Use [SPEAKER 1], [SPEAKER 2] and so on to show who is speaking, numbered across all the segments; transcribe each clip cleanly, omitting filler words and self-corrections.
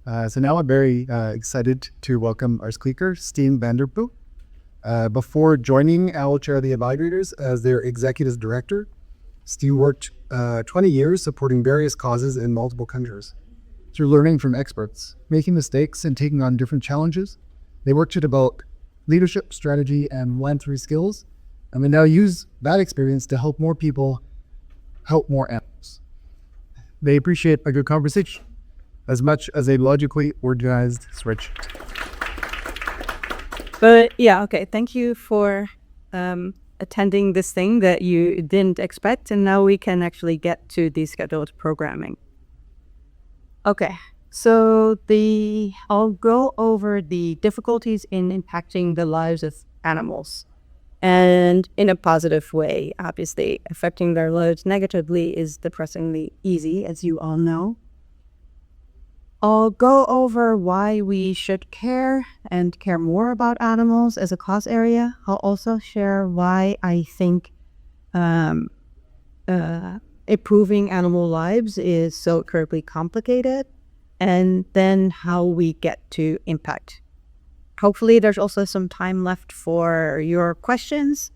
[SPEAKER 1] So now I'm very excited to welcome our speaker, Stien. Before joining, I will chair the evaluators as their executive director. Stien worked 20 years supporting various causes in multiple countries. Through learning from experts, making mistakes, and taking on different challenges, they work to develop leadership, strategy, and philanthropy skills, and they now use that experience to help more people, help more animals. They appreciate a good conversation as much as a logically organized spreadsheet.
[SPEAKER 2] But yeah, okay, thank you for attending this thing that you didn't expect, and now we can actually get to the scheduled programming. Okay, so I'll go over the difficulties in impacting the lives of animals, and in a positive way. Obviously, affecting their lives negatively is depressingly easy, as you all know. I'll go over why we should care and care more about animals as a cause area. I'll also share why I think improving animal lives is so incredibly complicated, and then how we get to impact. Hopefully there's also some time left for your questions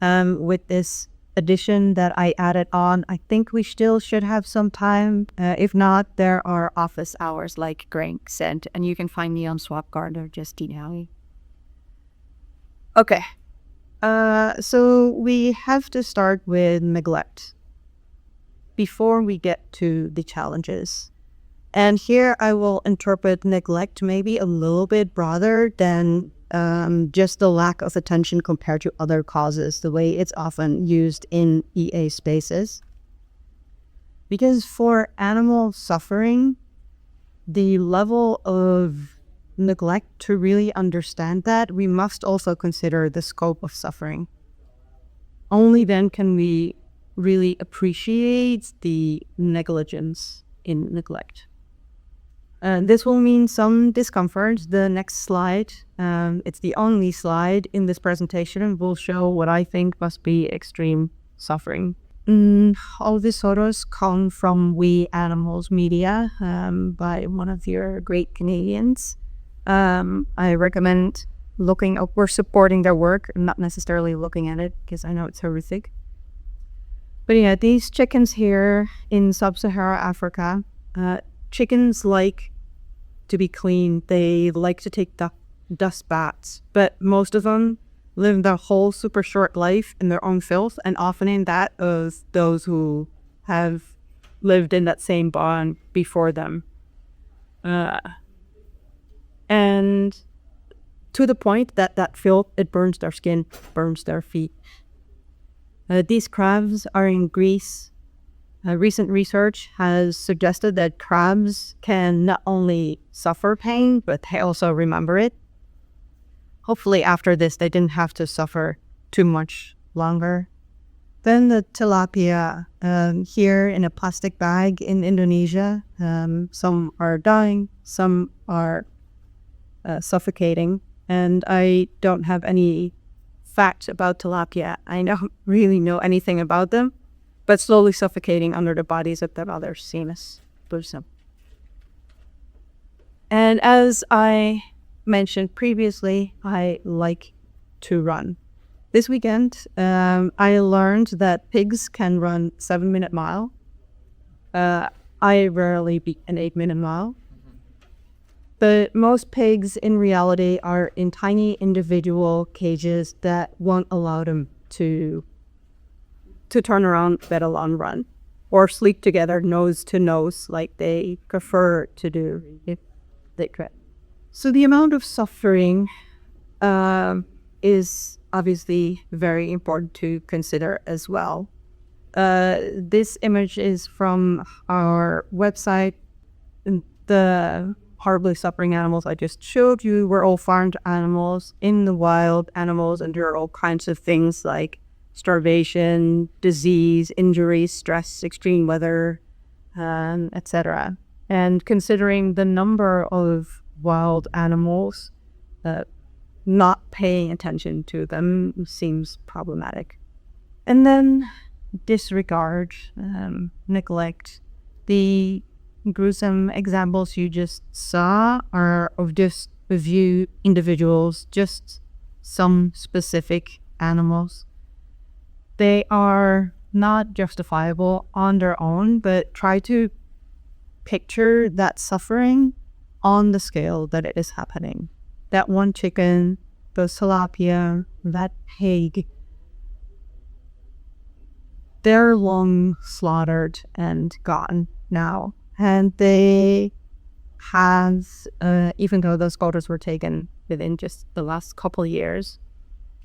[SPEAKER 2] with this addition that I added on. I think we still should have some time. If not, there are office hours like Greg said, and you can find me on Swapguard or just email. Okay, so we have to start with neglect before we get to the challenges. And here I will interpret neglect maybe a little bit broader than just the lack of attention compared to other causes, the way it's often used in EA spaces. Because for animal suffering, the level of neglect, to really understand that, we must also consider the scope of suffering. Only then can we really appreciate the negligence in neglect. This will mean some discomfort. The next slide, it's the only slide in this presentation, will show what I think must be extreme suffering. All these photos come from We Animals Media by one of your great Canadians. I recommend looking up, we're supporting their work, not necessarily looking at it, because I know it's horrific. But yeah, these chickens here in sub-Saharan Africa, chickens like to be clean. They like to take dust baths, but most of them live their whole super short life in their own filth, and often in that of those who have lived in that same bond before them. And to the point that filth, it burns their skin, burns their feet. These crabs are in Greece. Recent research has suggested that crabs can not only suffer pain, but they also remember it. Hopefully after this, they didn't have to suffer too much longer. Then the tilapia, here in a plastic bag in Indonesia. Some are dying, some are suffocating, and I don't have any facts about tilapia. I don't really know anything about them, but slowly suffocating under the bodies of their other seamus. And as I mentioned previously, I like to run. This weekend, I learned that pigs can run 7-minute mile. I rarely beat an 8-minute mile. But most pigs in reality are in tiny individual cages that won't allow them to turn around, let alone run, or sleep together nose to nose like they prefer to do if they could. So the amount of suffering is obviously very important to consider as well. This image is from our website. The horribly suffering animals I just showed you were all farmed animals in the wild animals, and there are all kinds of things like starvation, disease, injuries, stress, extreme weather, etc. And considering the number of wild animals, not paying attention to them seems problematic. And then disregard, neglect, the gruesome examples you just saw are of just a few individuals, just some specific animals. They are not justifiable on their own, but try to picture that suffering on the scale that it is happening. That one chicken, the tilapia, that pig, they're long slaughtered and gone now. And they have, even though those photos were taken within just the last couple of years,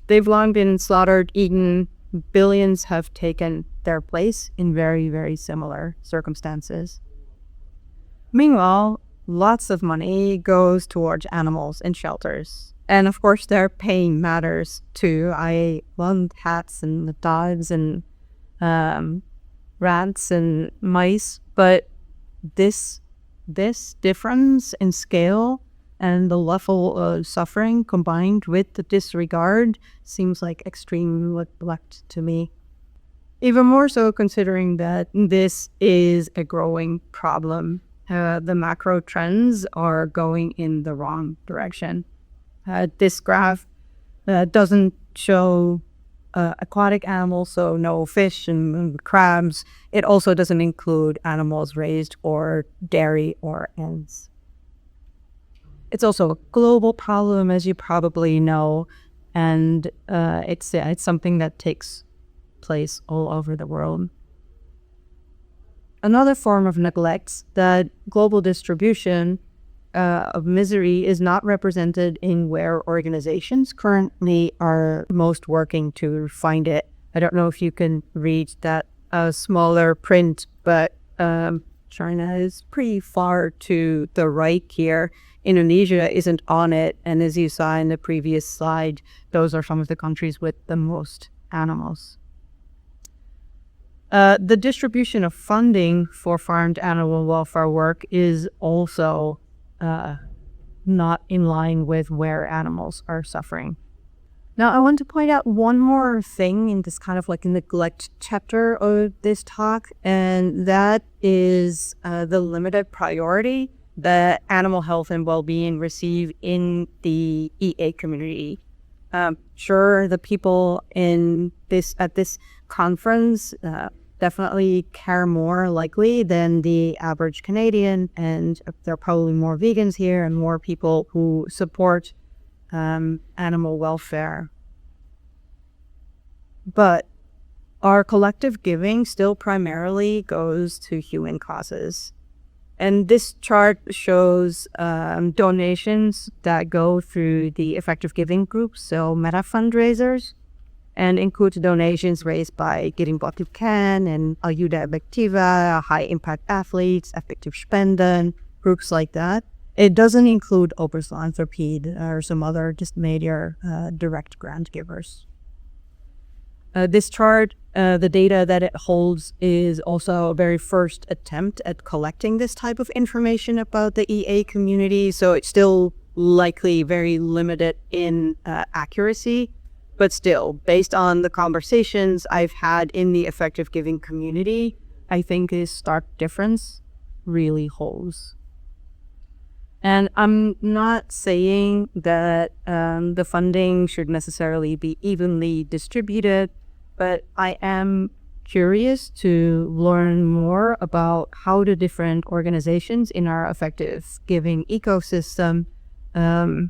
[SPEAKER 2] they've long been slaughtered, eaten. Billions have taken their place in very, very similar circumstances. Meanwhile, lots of money goes towards animals in shelters. And of course, their pain matters too. I love cats and dogs and rats and mice, but this difference in scale and the level of suffering combined with the disregard seems like extreme neglect to me. Even more so considering that this is a growing problem. The macro trends are going in the wrong direction. This graph doesn't show aquatic animals, so no fish and crabs. It also doesn't include animals raised or dairy or ants. It's also a global problem, as you probably know, and it's something that takes place all over the world. Another form of neglect, that global distribution of misery is not represented in where organizations currently are most working to find it. I don't know if you can read that smaller print, but China is pretty far to the right here. Indonesia isn't on it, and as you saw in the previous slide, those are some of the countries with the most animals. The distribution of funding for farmed animal welfare work is also not in line with where animals are suffering. Now, I want to point out one more thing in this kind of like neglect chapter of this talk, and that is the limited priority that animal health and well-being receive in the EA community. Sure, the people at this conference definitely care more likely than the average Canadian, and there are probably more vegans here and more people who support animal welfare. But our collective giving still primarily goes to human causes. And this chart shows donations that go through the effective giving groups, so meta fundraisers, and includes donations raised by Getting Blood to Can and Ayuda Efectiva, High Impact Athletes, Effective Spenden, groups like that. It doesn't include Opus Philanthropy or some other just major direct grant givers. This chart, the data that it holds is also a very first attempt at collecting this type of information about the EA community, so it's still likely very limited in accuracy, but still, based on the conversations I've had in the effective giving community, I think this stark difference really holds. And I'm not saying that the funding should necessarily be evenly distributed, but I am curious to learn more about how the different organizations in our effective giving ecosystem who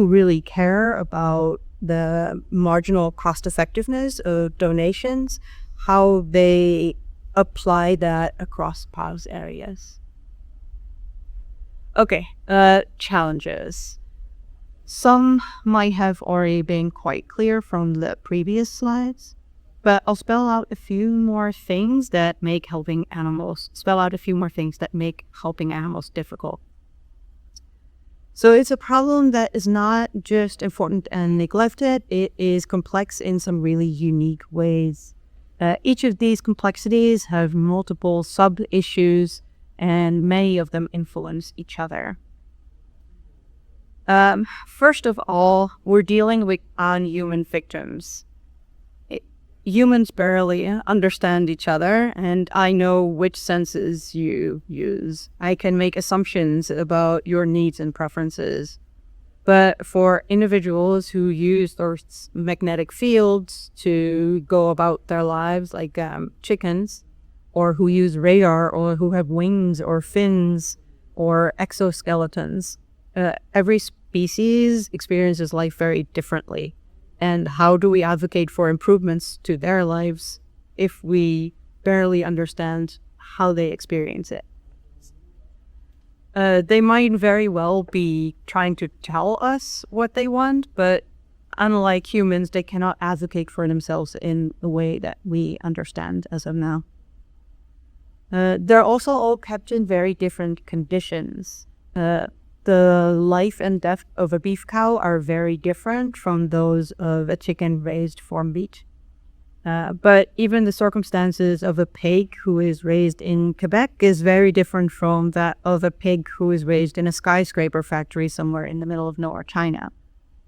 [SPEAKER 2] really care about the marginal cost effectiveness of donations, how they apply that across policy areas. Okay, challenges. Some might have already been quite clear from the previous slides, but I'll spell out a few more things that make helping animals difficult. So it's a problem that is not just important and neglected, it is complex in some really unique ways. Each of these complexities have multiple sub-issues, and many of them influence each other. First of all, we're dealing with non-human victims. humans barely understand each other, and I know which senses you use. I can make assumptions about your needs and preferences. But for individuals who use those magnetic fields to go about their lives, like chickens, or who use radar, or who have wings or fins or exoskeletons, every species experiences life very differently. And how do we advocate for improvements to their lives if we barely understand how they experience it? They might very well be trying to tell us what they want, but unlike humans, they cannot advocate for themselves in the way that we understand as of now. They're also all kept in very different conditions. The life and death of a beef cow are very different from those of a chicken raised for meat. But even the circumstances of a pig who is raised in Quebec is very different from that of a pig who is raised in a skyscraper factory somewhere in the middle of nowhere, China.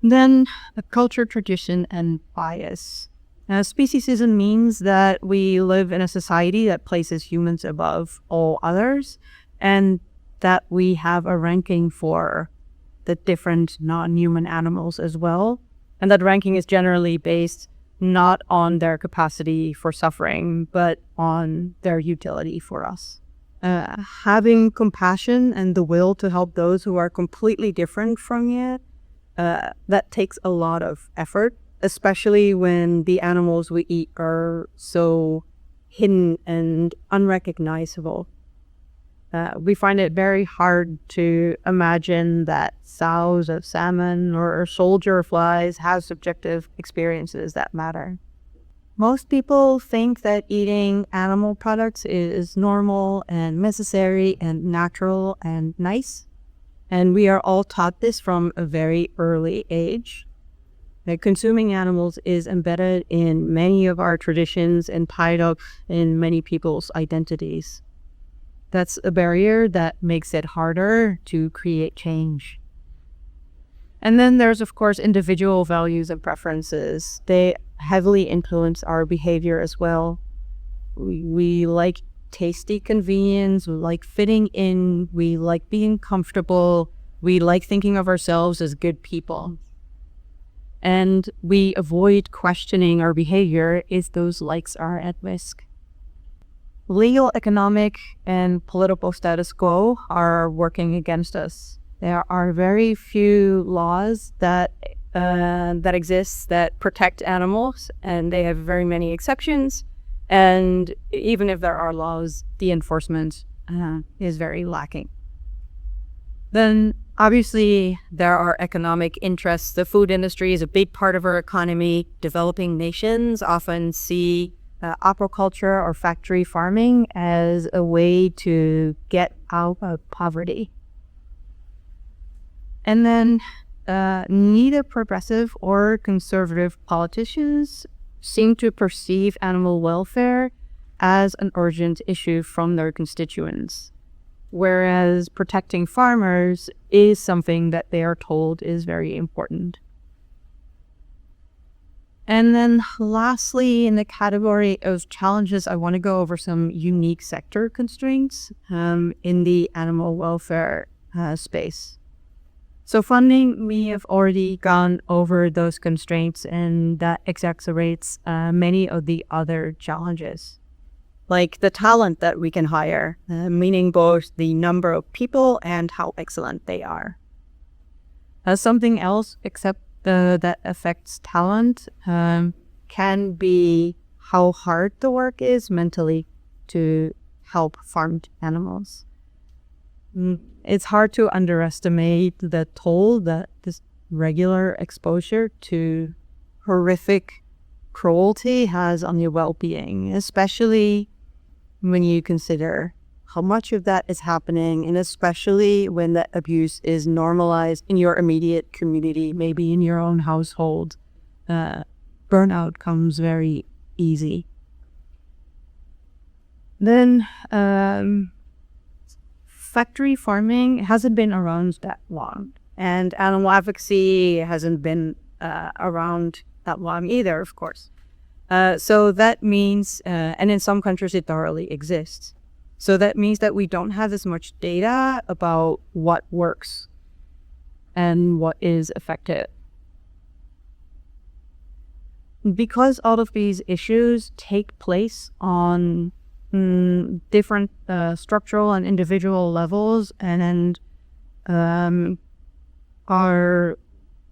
[SPEAKER 2] Then, the culture, tradition, and bias. Speciesism means that we live in a society that places humans above all others, and that we have a ranking for the different non-human animals as well. And that ranking is generally based not on their capacity for suffering, but on their utility for us. Having compassion and the will to help those who are completely different from you, that takes a lot of effort, especially when the animals we eat are so hidden and unrecognizable. We find it very hard to imagine that sows of salmon or soldier flies have subjective experiences that matter. Most people think that eating animal products is normal and necessary and natural and nice. And we are all taught this from a very early age. Consuming animals is embedded in many of our traditions and tied up in many people's identities. That's a barrier that makes it harder to create change. And then there's, of course, individual values and preferences. They heavily influence our behavior as well. We like tasty convenience, we like fitting in, we like being comfortable, we like thinking of ourselves as good people. And we avoid questioning our behavior if those likes are at risk. Legal, economic, and political status quo are working against us. There are very few laws that exist that protect animals, and they have very many exceptions. And even if there are laws, the enforcement is very lacking. Then, obviously, there are economic interests. The food industry is a big part of our economy. Developing nations often see aquaculture or factory farming as a way to get out of poverty. And then neither progressive or conservative politicians seem to perceive animal welfare as an urgent issue from their constituents, whereas protecting farmers is something that they are told is very important. And then lastly, in the category of challenges, I want to go over some unique sector constraints in the animal welfare space. So funding, we have already gone over those constraints, and that exacerbates many of the other challenges, like the talent that we can hire, meaning both the number of people and how excellent they are. Something else that affects talent can be how hard the work is mentally to help farmed animals. It's hard to underestimate the toll that this regular exposure to horrific cruelty has on your well-being, especially when you consider how much of that is happening, and especially when that abuse is normalized in your immediate community, maybe in your own household. Burnout comes very easy. Then factory farming hasn't been around that long, and animal advocacy hasn't been around that long either, of course. So that means, and in some countries it already exists. So that means that we don't have as much data about what works and what is effective. Because all of these issues take place on different structural and individual levels and are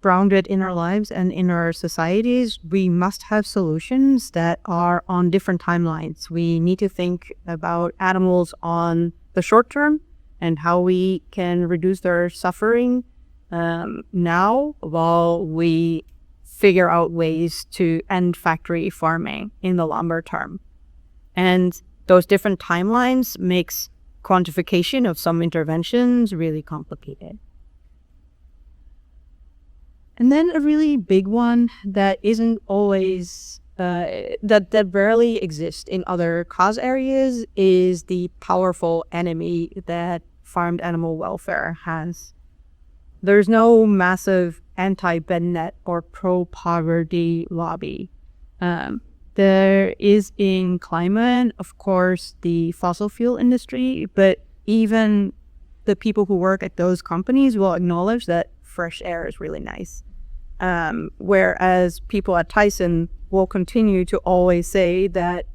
[SPEAKER 2] grounded in our lives and in our societies, we must have solutions that are on different timelines. We need to think about animals on the short term and how we can reduce their suffering now while we figure out ways to end factory farming in the longer term. And those different timelines makes quantification of some interventions really complicated. And then a really big one that isn't always, that rarely exists in other cause areas is the powerful enemy that farmed animal welfare has. There's no massive anti-Bed-Net or pro-poverty lobby. There is in climate, of course, the fossil fuel industry, but even the people who work at those companies will acknowledge that fresh air is really nice. Whereas people at Tyson will continue to always say that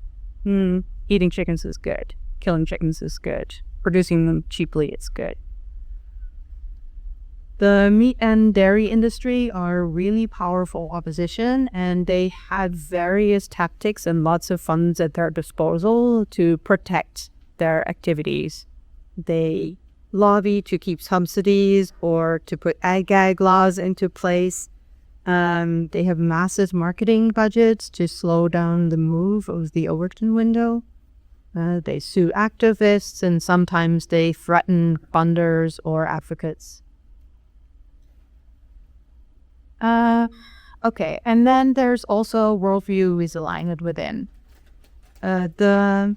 [SPEAKER 2] eating chickens is good, killing chickens is good, producing them cheaply is good. The meat and dairy industry are really powerful opposition, and they have various tactics and lots of funds at their disposal to protect their activities. They lobby to keep subsidies or to put ag laws into place. They have massive marketing budgets to slow down the move of the Overton window. They sue activists, and sometimes they threaten funders or advocates. Okay, and then there's also worldview misalignment within. The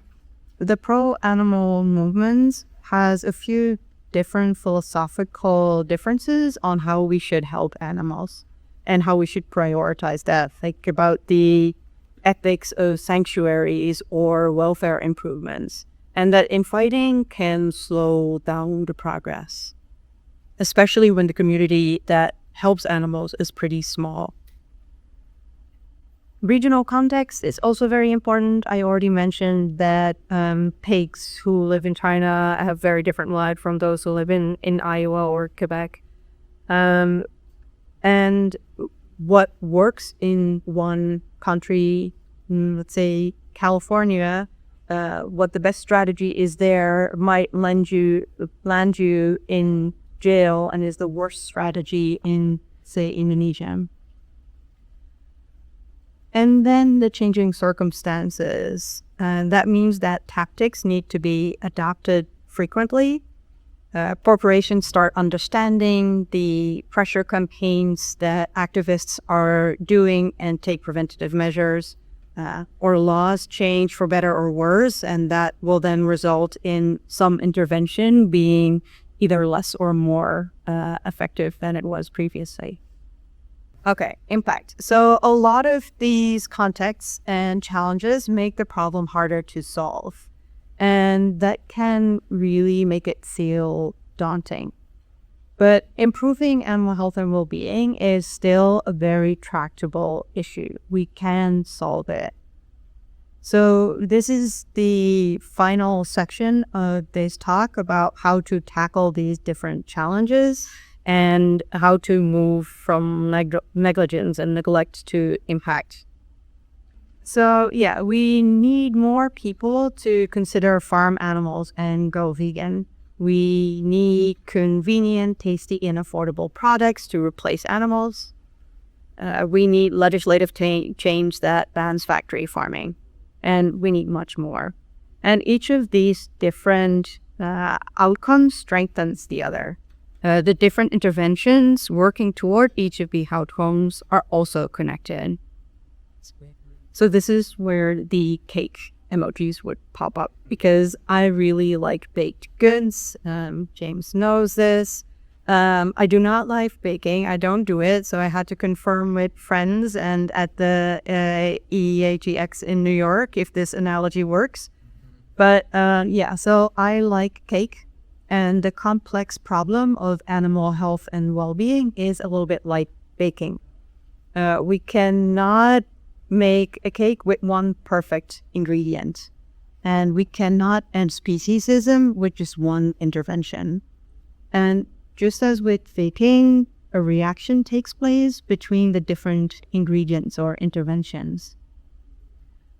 [SPEAKER 2] pro-animal movements has a few different philosophical differences on how we should help animals and how we should prioritize that, like about the ethics of sanctuaries or welfare improvements, and that infighting can slow down the progress, especially when the community that helps animals is pretty small. Regional context is also very important. I already mentioned that pigs who live in China have very different lives from those who live in Iowa or Quebec. And what works in one country, let's say California, what the best strategy is there might land you in jail and is the worst strategy in, say, Indonesia. And then the changing circumstances. And that means that tactics need to be adapted frequently. Corporations start understanding the pressure campaigns that activists are doing and take preventative measures, or laws change for better or worse, and that will then result in some intervention being either less or more effective than it was previously. Okay, impact. So a lot of these contexts and challenges make the problem harder to solve. And that can really make it feel daunting. But improving animal health and well-being is still a very tractable issue. We can solve it. So this is the final section of this talk about how to tackle these different challenges and how to move from negligence and neglect to impact. So yeah, we need more people to consider farm animals and go vegan. We need convenient, tasty, and affordable products to replace animals. We need legislative change that bans factory farming. And we need much more. And each of these different outcomes strengthens the other. The different interventions working toward each of the outcomes are also connected. So this is where the cake emojis would pop up, because I really like baked goods. James knows this. I do not like baking. I don't do it. So I had to confirm with friends and at the EAGX in New York if this analogy works. But yeah, so I like cake. And the complex problem of animal health and well-being is a little bit like baking. We cannot make a cake with one perfect ingredient. And we cannot end speciesism with just one intervention. And just as with baking, a reaction takes place between the different ingredients or interventions.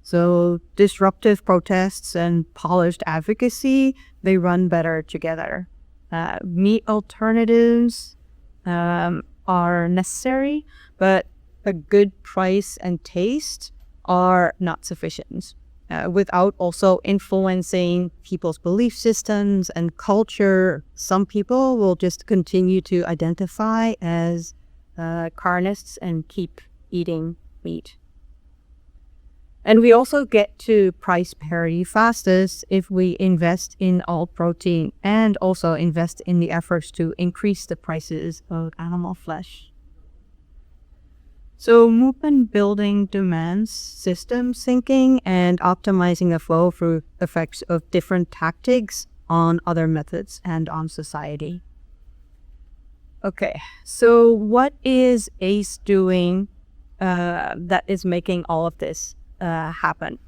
[SPEAKER 2] So disruptive protests and polished advocacy, they run better together. Meat alternatives are necessary, but a good price and taste are not sufficient. Without also influencing people's belief systems and culture, some people will just continue to identify as carnists and keep eating meat. And we also get to price parity fastest if we invest in all protein and also invest in the efforts to increase the prices of animal flesh. So movement building demands system thinking and optimizing the flow through effects of different tactics on other methods and on society. Okay, so what is ACE doing that is making all of this happen?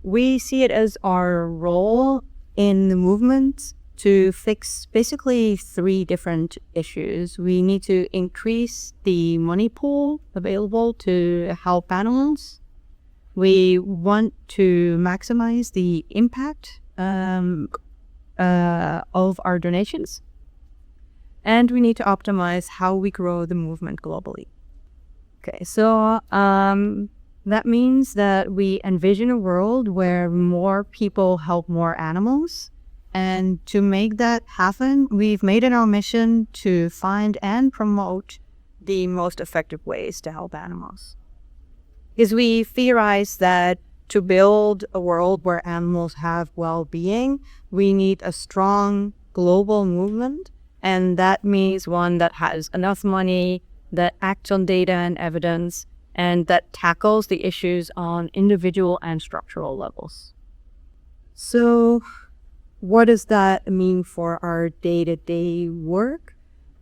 [SPEAKER 2] We see it as our role in the movement to fix basically 3 different issues. We need to increase the money pool available to help animals. We want to maximize the impact of our donations. And we need to optimize how we grow the movement globally. Okay, so that means that we envision a world where more people help more animals. And to make that happen, we've made it our mission to find and promote the most effective ways to help animals. Because we theorize that to build a world where animals have well-being, we need a strong global movement. And that means one that has enough money, that acts on data and evidence, and that tackles the issues on individual and structural levels. So what does that mean for our day-to-day work?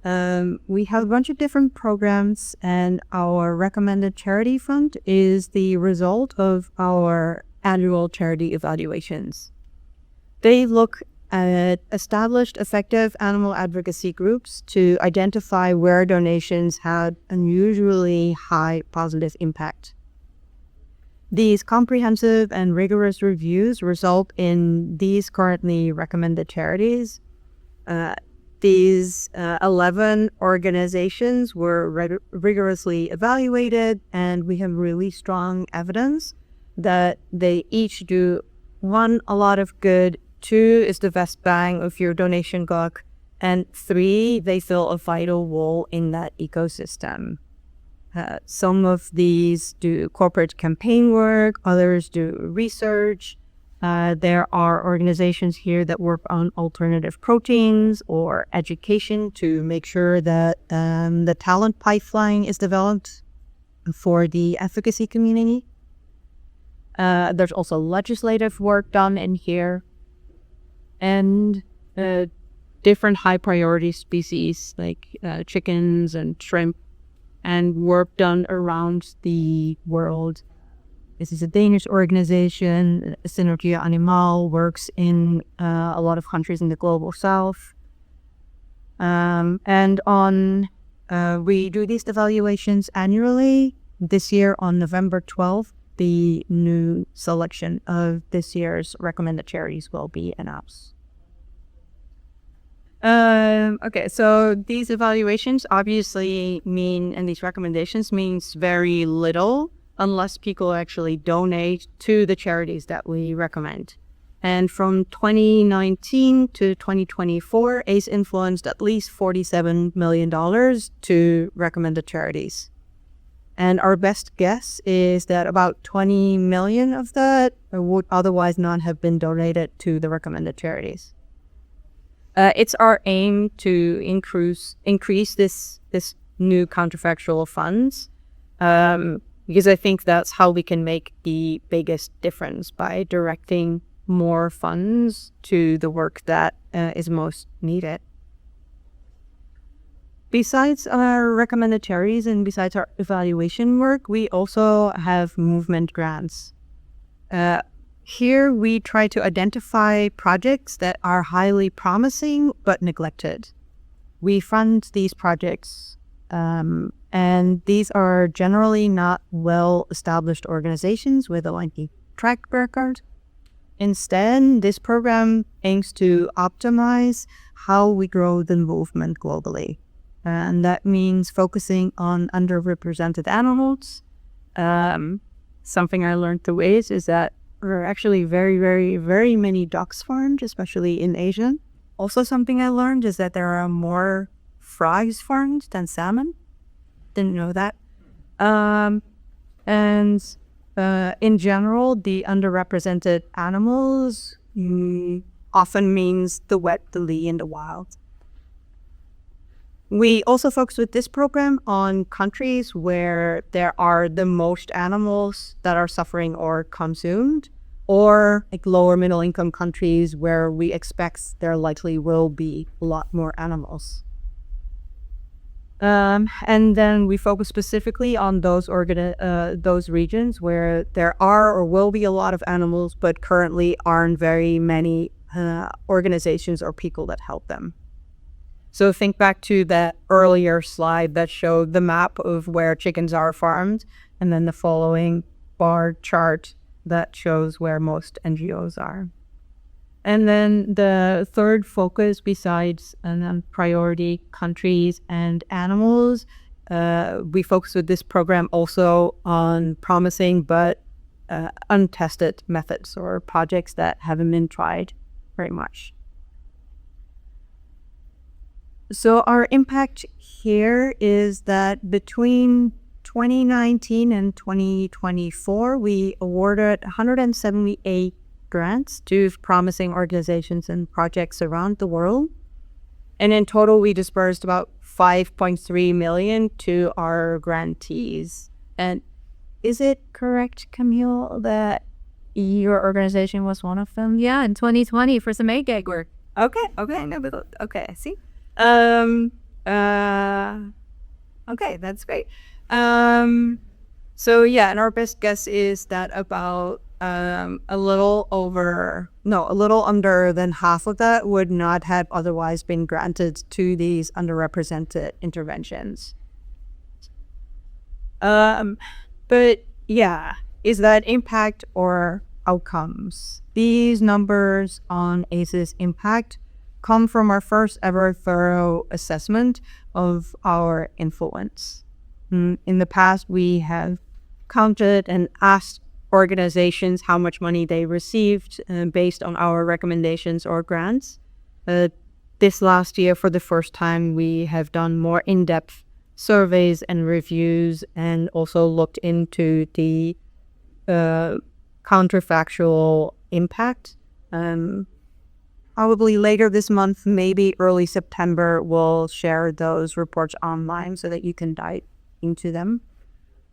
[SPEAKER 2] We have a bunch of different programs, and our recommended charity fund is the result of our annual charity evaluations. They look at established effective animal advocacy groups to identify where donations had unusually high positive impact. These comprehensive and rigorous reviews result in these currently recommended charities. These 11 organizations were rigorously evaluated, and we have really strong evidence that they each do 1, a lot of good, 2, is the best bang of your donation buck, and 3, they fill a vital role in that ecosystem. Some of these do corporate campaign work, others do research. There are organizations here that work on alternative proteins or education to make sure that the talent pipeline is developed for the advocacy community. There's also legislative work done in here, and different high priority species like chickens and shrimp, and work done around the world. This is a Danish organization. Synergia Animal works in a lot of countries in the global south. And we do these evaluations annually. This year on November 12th, the new selection of this year's recommended charities will be announced. Okay, so these evaluations obviously mean, and these recommendations means very little unless people actually donate to the charities that we recommend. And from 2019 to 2024, ACE influenced at least $47 million to recommended charities. And our best guess is that about 20 million of that would otherwise not have been donated to the recommended charities. It's our aim to increase this new counterfactual funds, because I think that's how we can make the biggest difference, by directing more funds to the work that is most needed. Besides our recommendatories and besides our evaluation work, we also have movement grants. Here we try to identify projects that are highly promising but neglected. We fund these projects, and these are generally not well-established organizations with a lengthy track record. Instead, this program aims to optimize how we grow the movement globally. And that means focusing on underrepresented animals. Something I learned through ways is that there are actually very, very, very many ducks farmed, especially in Asia. Also, something I learned is that there are more frogs farmed than salmon. Didn't know that. In general, the underrepresented animals often means the wet, the lee, and the wild. We also focus with this program on countries where there are the most animals that are suffering or consumed, or like lower middle income countries where we expect there likely will be a lot more animals. And then we focus specifically on those regions where there are or will be a lot of animals, but currently aren't very many organizations or people that help them. So think back to that earlier slide that showed the map of where chickens are farmed, and then the following bar chart that shows where most NGOs are. And then the third focus, besides priority countries and animals, we focus with this program also on promising but untested methods or projects that haven't been tried very much. So our impact here is that between 2019 and 2024, we awarded 178 grants to promising organizations and projects around the world. And in total, we dispersed about 5.3 million to our grantees. And is it correct, Camille, that your organization was one of them?
[SPEAKER 3] Yeah, in 2020 for some EAGx work.
[SPEAKER 2] Okay, see? Okay, that's great. So yeah, and our best guess is that about a little under than half of that would not have otherwise been granted to these underrepresented interventions. But yeah, is that impact or outcomes? These numbers on ACE's impact come from our first ever thorough assessment of our influence. In the past, we have counted and asked organizations how much money they received based on our recommendations or grants. This last year, for the first time, we have done more in-depth surveys and reviews, and also looked into the counterfactual impact. Probably later this month, maybe early September, we'll share those reports online so that you can dive into them.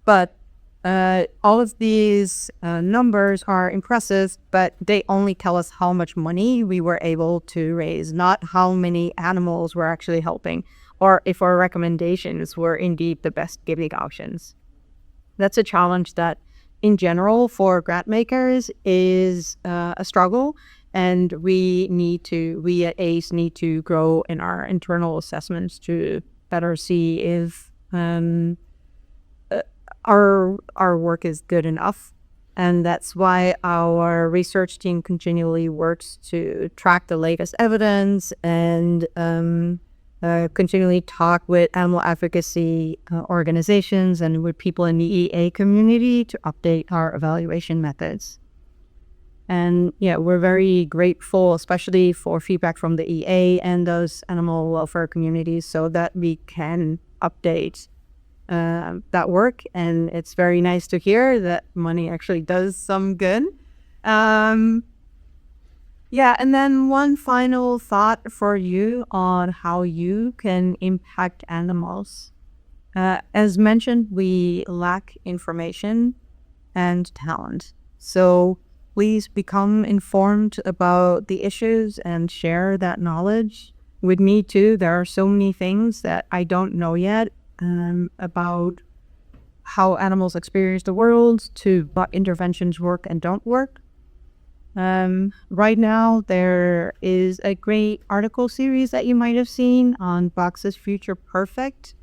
[SPEAKER 2] But all of these numbers are impressive, but they only tell us how much money we were able to raise, not how many animals we're actually helping, or if our recommendations were indeed the best giving options. That's a challenge that, in general, for grant makers is a struggle. And we at ACE need to grow in our internal assessments to better see if our work is good enough. And that's why our research team continually works to track the latest evidence and continually talk with animal advocacy organizations and with people in the EA community to update our evaluation methods. And yeah, we're very grateful, especially for feedback from the EA and those animal welfare communities, so that we can update that work. And it's very nice to hear that money actually does some good. Yeah, and then one final thought for you on how you can impact animals. As mentioned, we lack information and talent. So please become informed about the issues and share that knowledge with me too. There are so many things that I don't know yet about how animals experience the world, to what interventions work and don't work. Right now, there is a great article series that you might have seen on Box's Future Perfect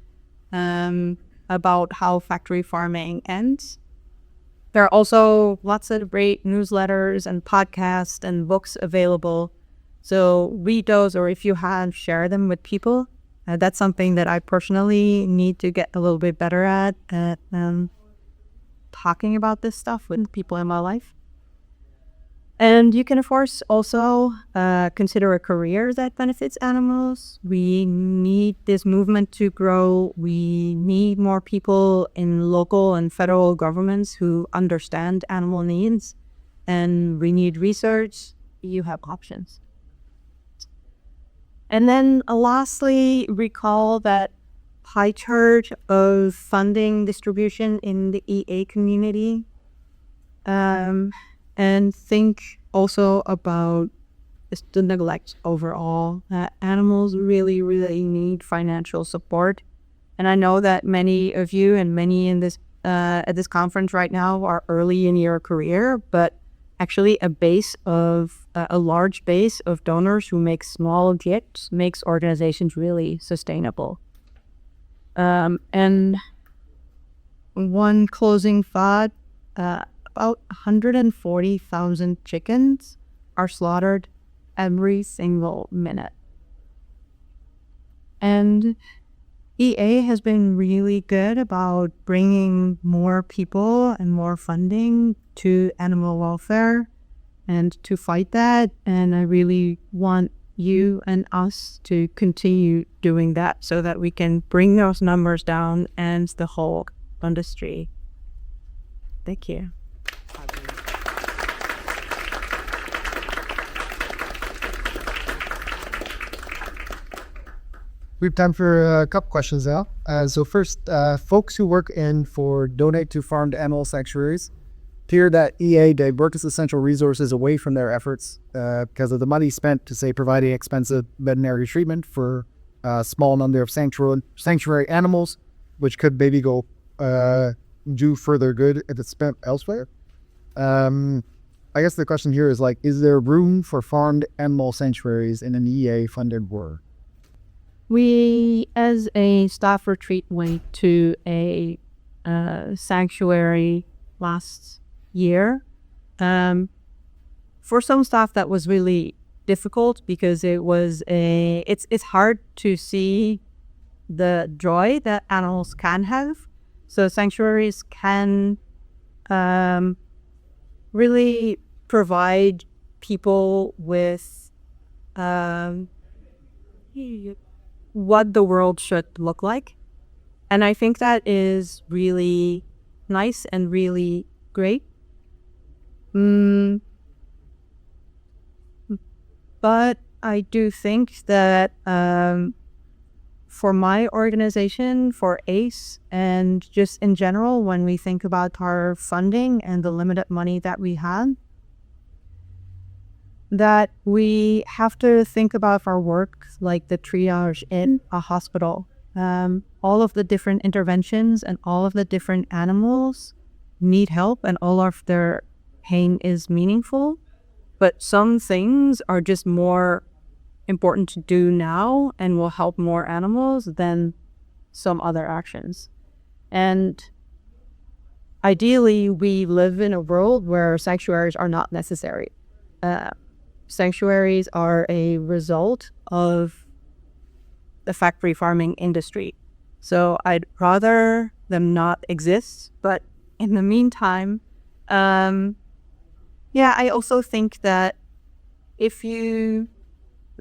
[SPEAKER 2] about how factory farming ends. There are also lots of great newsletters and podcasts and books available. So read those, or if you have, share them with people. That's something that I personally need to get a little bit better at talking about this stuff with people in my life. And you can, of course, also consider a career that benefits animals. We need this movement to grow. We need more people in local and federal governments who understand animal needs. And we need research. You have options. And then lastly, recall that pie chart of funding distribution in the EA community. And think also about the neglect overall. Animals really, really need financial support. And I know that many of you and many in this at this conference right now are early in your career, but actually a large base of donors who make small gifts makes organizations really sustainable. And one closing thought, about 140,000 chickens are slaughtered every single minute. And EA has been really good about bringing more people and more funding to animal welfare and to fight that. And I really want you and us to continue doing that so that we can bring those numbers down and the whole industry. Thank you.
[SPEAKER 1] We have time for a couple questions now. So first, folks who work in for donate to farmed animal sanctuaries fear that EA diverts essential resources away from their efforts because of the money spent to, say, providing expensive veterinary treatment for a small number of sanctuary animals, which could maybe go do further good if it's spent elsewhere. I guess the question here is is there room for farmed animal sanctuaries in an EA-funded war?
[SPEAKER 2] We, as a staff retreat, went to a sanctuary last year. For some staff, that was really difficult because it's hard to see the joy that animals can have. So sanctuaries can really provide people with what the world should look like. And I think that is really nice and really great. But I do think that for my organization, for ACE, and just in general, when we think about our funding and the limited money that we have, that we have to think about our work like the triage in a hospital. All of the different interventions and all of the different animals need help, and all of their pain is meaningful. But some things are just more important to do now and will help more animals than some other actions. And ideally, we live in a world where sanctuaries are not necessary. Sanctuaries are a result of the factory farming industry. So I'd rather them not exist. But in the meantime, I also think that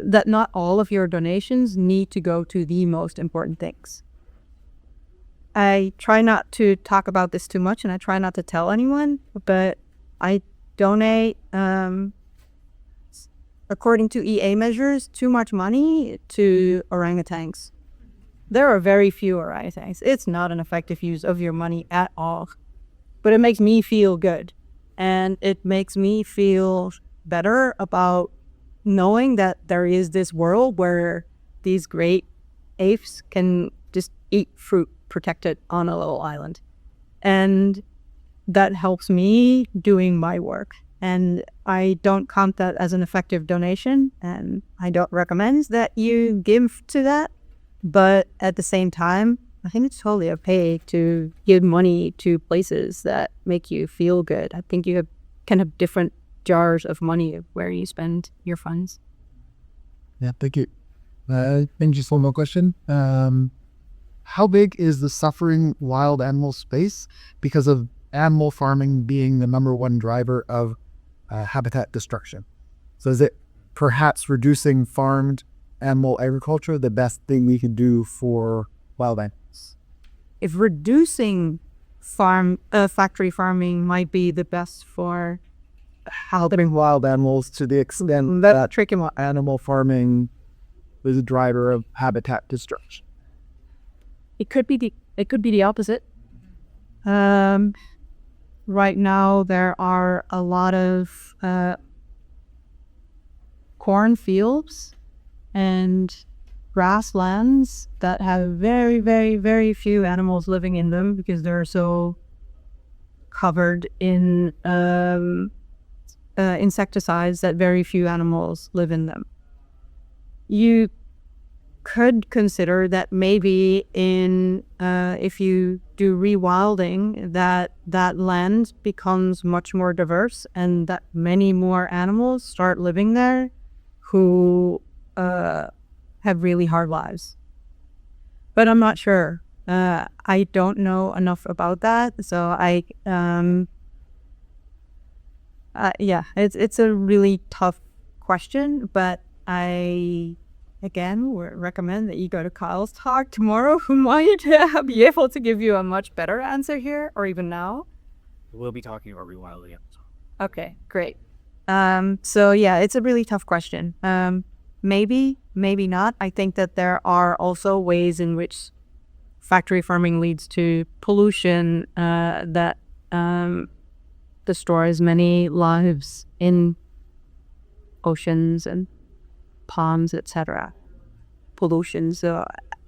[SPEAKER 2] that not all of your donations need to go to the most important things. I try not to talk about this too much, and I try not to tell anyone, but I donate 10% according to EA measures, too much money to orangutans. There are very few orangutans. It's not an effective use of your money at all. But it makes me feel good. And it makes me feel better about knowing that there is this world where these great apes can just eat fruit protected on a little island. And that helps me doing my work. And I don't count that as an effective donation, and I don't recommend that you give to that. But at the same time, I think it's totally okay to give money to places that make you feel good. I think you can have different jars of money where you spend your funds.
[SPEAKER 1] Yeah, thank you. And just one more question. How big is the suffering wild animal space because of animal farming being the number one driver of habitat destruction? So is it perhaps reducing farmed animal agriculture the best thing we could do for wild animals?
[SPEAKER 2] If reducing factory farming might be the best for
[SPEAKER 1] Helping wild animals to the extent that
[SPEAKER 2] tricky one.
[SPEAKER 1] animal farming is a driver of habitat destruction.
[SPEAKER 2] It could be the opposite. Right now there are a lot of cornfields and grasslands that have very, very, very few animals living in them because they're so covered in insecticides that very few animals live in them. You could consider that maybe if you do rewilding, that land becomes much more diverse and that many more animals start living there who have really hard lives. But I'm not sure. I don't know enough about that, so it's a really tough question, but I again would recommend that you go to Kyle's talk tomorrow, who might be able to give you a much better answer here, or even now.
[SPEAKER 4] We'll be talking about rewilding.
[SPEAKER 2] Okay, great. So yeah, it's a really tough question. Maybe not. I think that there are also ways in which factory farming leads to pollution that destroys many lives in oceans and ponds, etc. Pollution. So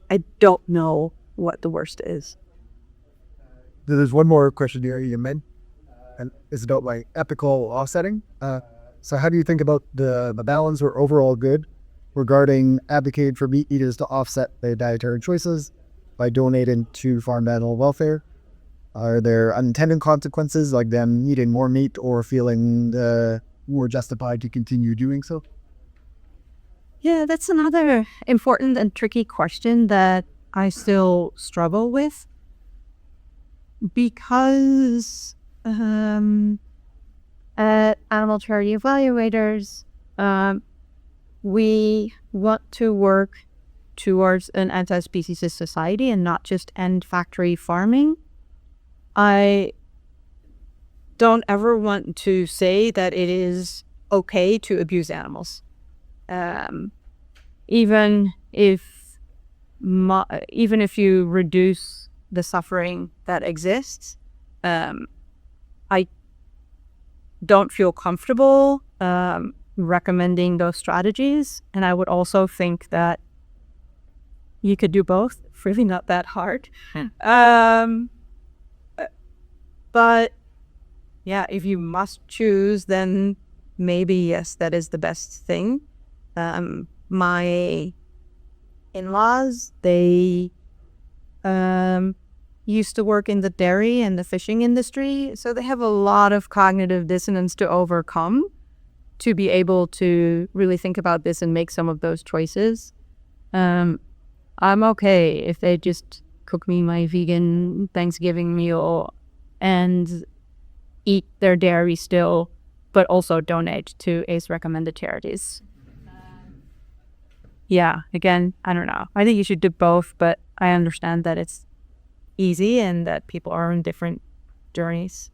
[SPEAKER 2] I don't know what the worst is.
[SPEAKER 1] There's one more question here you meant, and it's about like ethical offsetting. So how do you think about the balance or overall good regarding advocating for meat eaters to offset their dietary choices by donating to farm animal welfare? Are there unintended consequences like them eating more meat or feeling more justified to continue doing so?
[SPEAKER 2] Yeah, that's another important and tricky question that I still struggle with because at Animal Charity Evaluators, we want to work towards an anti-speciesist society and not just end factory farming. I don't ever want to say that it is okay to abuse animals. Even if you reduce the suffering that exists, I don't feel comfortable recommending those strategies. And I would also think that you could do both. It's really not that hard. But yeah, if you must choose, then maybe yes, that is the best thing. My in-laws, they used to work in the dairy and the fishing industry, so they have a lot of cognitive dissonance to overcome to be able to really think about this and make some of those choices. I'm okay if they just cook me my vegan Thanksgiving meal and eat their dairy still, but also donate to ACE recommended charities. Yeah, again, I don't know. I think you should do both, but I understand that it's easy and that people are on different journeys.